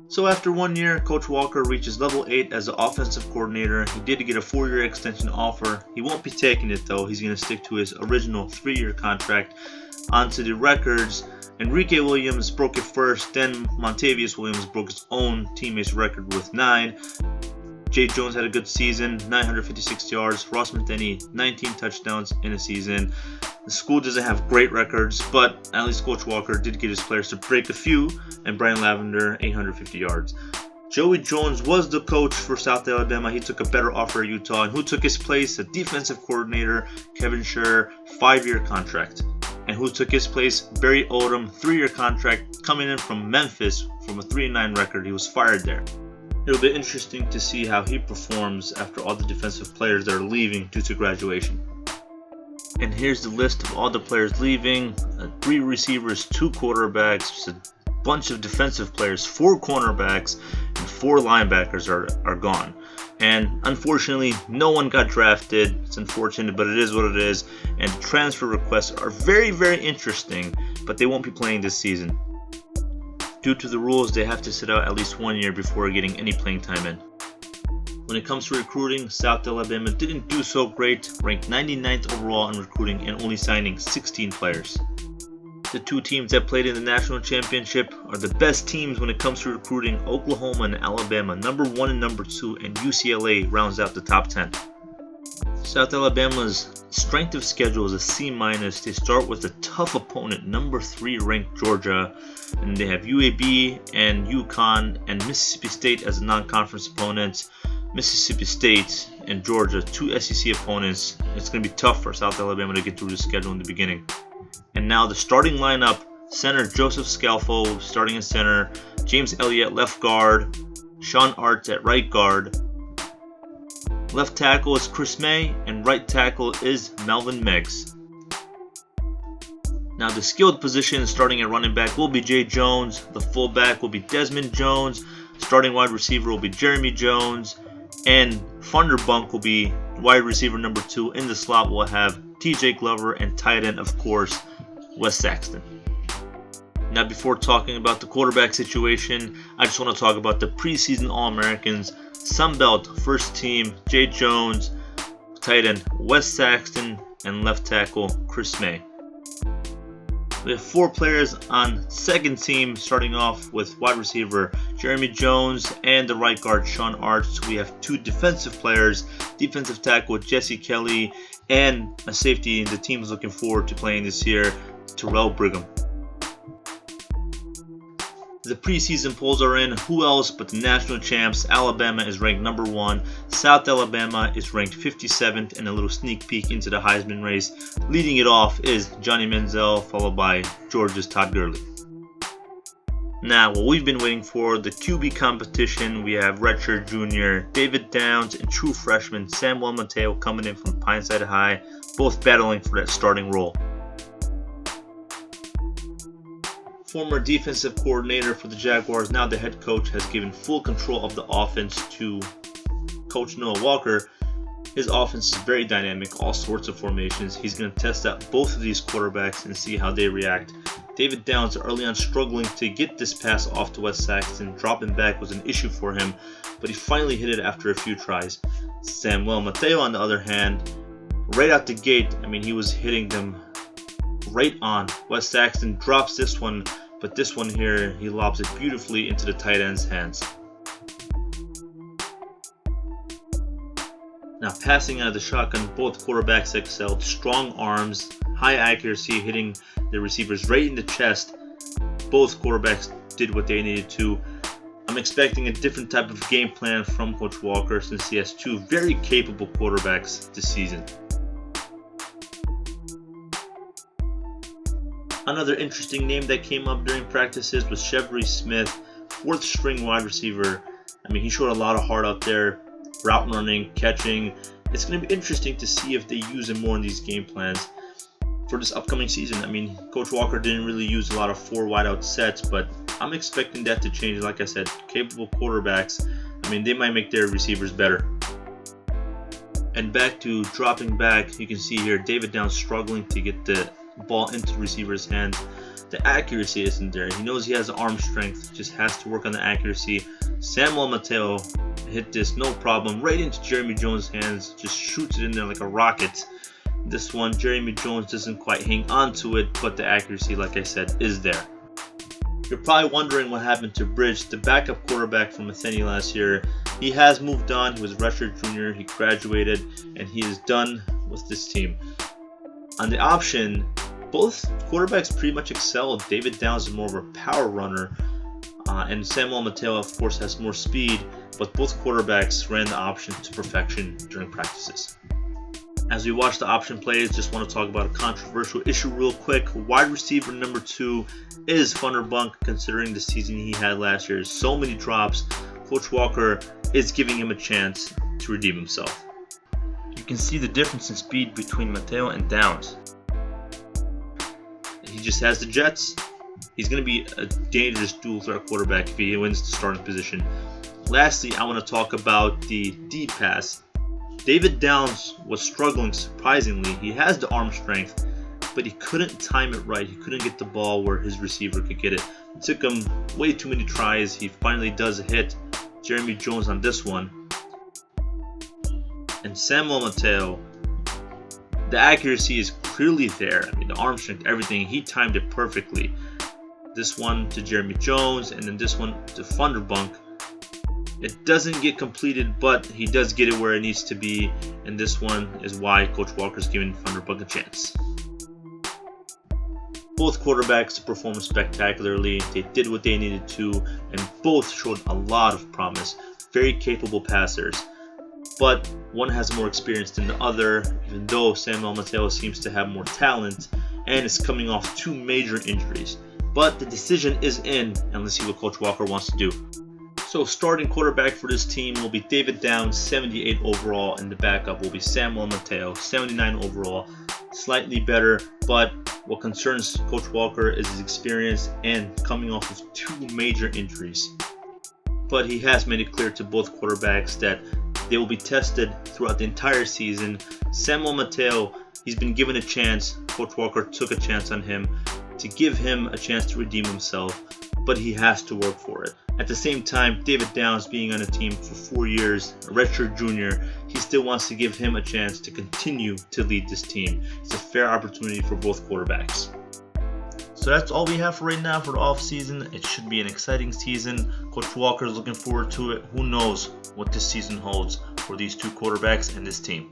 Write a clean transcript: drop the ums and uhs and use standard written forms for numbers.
So after 1 year, Coach Walker reaches level 8 as the offensive coordinator. He did get a 4-year extension offer. He won't be taking it though. He's going to stick to his original 3-year contract. Onto the records. Enrique Williams broke it first, then Montavious Williams broke his own teammate's record with 9. Jay Jones had a good season, 956 yards. Ross Metheny, 19 touchdowns in a season. The school doesn't have great records, but at least Coach Walker did get his players to break a few, and Brian Lavender, 850 yards. Joey Jones was the coach for South Alabama. He took a better offer at Utah, and who took his place? The defensive coordinator, Kevin Sher, 5-year contract. And who took his place? Barry Odom, 3-year contract, coming in from Memphis from a 3-9 record. He was fired there. It'll be interesting to see how he performs after all the defensive players that are leaving due to graduation. And here's the list of all the players leaving. 3 receivers, 2 quarterbacks, just a bunch of defensive players, 4 cornerbacks, and 4 linebackers are gone. And unfortunately, no one got drafted. It's unfortunate, but it is what it is. And the transfer requests are very, very interesting, but they won't be playing this season. Due to the rules, they have to sit out at least 1 year before getting any playing time in. When it comes to recruiting, South Alabama didn't do so great, ranked 99th overall in recruiting and only signing 16 players. The 2 teams that played in the national championship are the best teams when it comes to recruiting. Oklahoma and Alabama, number 1 and number 2, and UCLA rounds out the top 10. South Alabama's strength of schedule is a C-. They start with a tough opponent, number 3 ranked Georgia, and they have UAB and UConn and Mississippi State as non-conference opponents. Mississippi State and Georgia, 2 SEC opponents. It's going to be tough for South Alabama to get through the schedule in the beginning. And now the starting lineup: center Joseph Scalfo starting at center, James Elliott left guard, Sean Arts at right guard. Left tackle is Chris May, and right tackle is Melvin Meggs. Now the skilled positions starting at running back will be Jay Jones, the fullback will be Desmond Jones, starting wide receiver will be Jeremy Jones, and Funderbunk will be wide receiver number 2. In the slot we'll have TJ Glover, and tight end, of course, Wes Saxton. Now before talking about the quarterback situation, I just want to talk about the preseason All-Americans. Sunbelt first team, Jay Jones, tight end Wes Saxton, and left tackle Chris May. We have 4 players on second team, starting off with wide receiver Jeremy Jones and the right guard Sean Arts. We have 2 defensive players, defensive tackle Jesse Kelly, and a safety the team is looking forward to playing this year, Terrell Brigham. The preseason polls are in. Who else but the national champs? Alabama is ranked number 1. South Alabama is ranked 57th, and a little sneak peek into the Heisman race. Leading it off is Johnny Manziel, followed by Georgia's Todd Gurley. Now, what we've been waiting for, the QB competition. We have redshirt junior David Downs and true freshman Samuel Mateo coming in from Pineside High, both battling for that starting role. Former defensive coordinator for the Jaguars, now the head coach, has given full control of the offense to Coach Noah Walker. His offense is very dynamic, all sorts of formations. He's going to test out both of these quarterbacks and see how they react. David Downs early on struggling to get this pass off to Wes Saxton. Dropping back was an issue for him, but he finally hit it after a few tries. Samuel Mateo, on the other hand, right out the gate, he was hitting them right on. Wes Saxton drops this one, but this one here, he lobs it beautifully into the tight end's hands. Now passing out of the shotgun, both quarterbacks excelled. Strong arms, high accuracy, hitting the receivers right in the chest. Both quarterbacks did what they needed to. I'm expecting a different type of game plan from Coach Walker since he has 2 very capable quarterbacks this season. Another interesting name that came up during practices was Chevry Smith, 4th string wide receiver. He showed a lot of heart out there, route running, catching. It's going to be interesting to see if they use him more in these game plans for this upcoming season. Coach Walker didn't really use a lot of 4 wideout sets, but I'm expecting that to change. Like I said, capable quarterbacks, they might make their receivers better. And back to dropping back, you can see here David Downs struggling to get the ball into the receiver's hands. the accuracy isn't there. He knows he has arm strength, just has to work on the accuracy. Samuel Mateo hit this no problem right into Jeremy Jones' hands, just shoots it in there like a rocket. This one, Jeremy Jones doesn't quite hang on to it, but the accuracy, like I said, is there. You're probably wondering what happened to Bridge, the backup quarterback from Athene last year. He has moved on. He was a redshirt junior. He graduated, and he is done with this team. On the option, both quarterbacks pretty much excel. David Downs is more of a power runner, and Samuel Mateo, of course, has more speed, but both quarterbacks ran the option to perfection during practices. As we watch the option plays, just want to talk about a controversial issue real quick. Wide receiver number 2 is Funderburk, considering the season he had last year. So many drops. Coach Walker is giving him a chance to redeem himself. You can see the difference in speed between Mateo and Downs. He just has the jets. He's going to be a dangerous dual threat quarterback if he wins the starting position. Lastly, I want to talk about the deep pass. David Downs was struggling surprisingly. He has the arm strength, but he couldn't time it right. He couldn't get the ball where his receiver could get it. It took him way too many tries. He finally does hit Jeremy Jones on this one. And Samuel Mateo, the accuracy is clearly there. I mean, the arm strength, everything. He timed it perfectly. This one to Jeremy Jones, and then this one to Funderburk. It doesn't get completed, but he does get it where it needs to be, and this one is why Coach Walker's giving Funderburk a chance. Both quarterbacks performed spectacularly. They did what they needed to, and both showed a lot of promise. Very capable passers, but one has more experience than the other, even though Samuel Mateo seems to have more talent and is coming off 2 major injuries. But the decision is in, and let's see what Coach Walker wants to do. So starting quarterback for this team will be David Downs, 78 overall, and the backup will be Samuel Mateo, 79 overall. Slightly better, but what concerns Coach Walker is his experience and coming off of 2 major injuries. But he has made it clear to both quarterbacks that they will be tested throughout the entire season. Samuel Mateo, he's been given a chance. Coach Walker took a chance on him to give him a chance to redeem himself, but he has to work for it. At the same time, David Downs being on the team for 4 years, a redshirt junior, he still wants to give him a chance to continue to lead this team. It's a fair opportunity for both quarterbacks. So that's all we have for right now for the off season. It should be an exciting season. Coach Walker is looking forward to it. Who knows what this season holds for these 2 quarterbacks and this team.